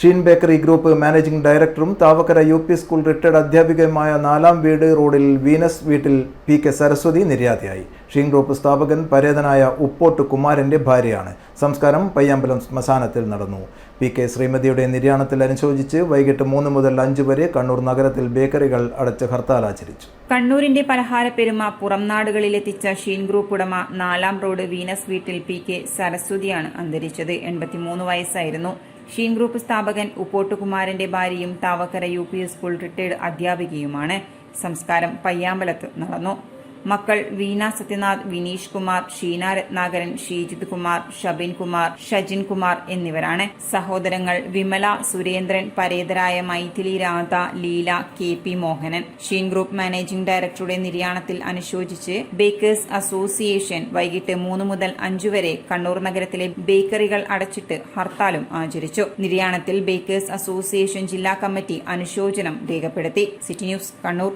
Sheen bakery group managing ഡയറക്ടറും Thavakkara UP school retired അധ്യാപികയുമായ 4-ാം വീട് റോഡിൽ വീനസ് വീട്ടിൽ PK സരസ്വതി നിര്യാതയായി. ഷീൻ ഗ്രൂപ്പ് സ്ഥാപകൻ പരേതനായ ഉപ്പോട്ട് കുമാരന്റെ ഭാര്യയാണ്. സംസ്കാരം പയ്യാമ്പലം ശ്മശാനത്തിൽ നടന്നു. PK ശ്രീമതിയുടെ നിര്യാണത്തിൽ അനുശോചിച്ച് വൈകിട്ട് 3 മുതൽ 5 വരെ കണ്ണൂർ നഗരത്തിൽ ബേക്കറികൾ അടച്ച് ഹർത്താൽ ആചരിച്ചു. കണ്ണൂരിന്റെ പലഹാരപ്പെരുമ പുറം നാടുകളിലെത്തിച്ച ഷീൻ ഗ്രൂപ്പ് ഉടമ 4-ാം റോഡ് വീനസ് വീട്ടിൽ PK സരസ്വതിയാണ് അന്തരിച്ചത്. 83 വയസ്സായിരുന്നു. ഷീൻ ഗ്രൂപ്പ് സ്ഥാപകൻ ഉപ്പോട്ടുകുമാരന്റെ ഭാര്യയും താവക്കര UP സ്കൂൾ റിട്ടയർഡ് അധ്യാപികയുമാണ്. സംസ്കാരം പയ്യാമ്പലത്ത് നടന്നു. മക്കൾ വീണ സത്യനാഥ്, വിനീഷ് കുമാർ, ഷീന രത്നാകരൻ, ഷീജിത് കുമാർ, ഷബിൻ കുമാർ, ഷജിൻ കുമാർ എന്നിവരാണ്. സഹോദരങ്ങൾ വിമല, സുരേന്ദ്രൻ, പരേതരായ Mythili, Radha, Leela, KP Mohanan. Sheen group managing ഡയറക്ടറുടെ നിര്യാണത്തിൽ അനുശോചിച്ച് ബേക്കേഴ്സ് അസോസിയേഷൻ വൈകിട്ട് 3 മുതൽ 5 വരെ കണ്ണൂർ നഗരത്തിലെ ബേക്കറികൾ അടച്ചിട്ട് ഹർത്താലും ആചരിച്ചു. നിര്യാണത്തിൽ ബേക്കേഴ്സ് അസോസിയേഷൻ ജില്ലാ കമ്മിറ്റി അനുശോചനം രേഖപ്പെടുത്തി. City news, Kannur.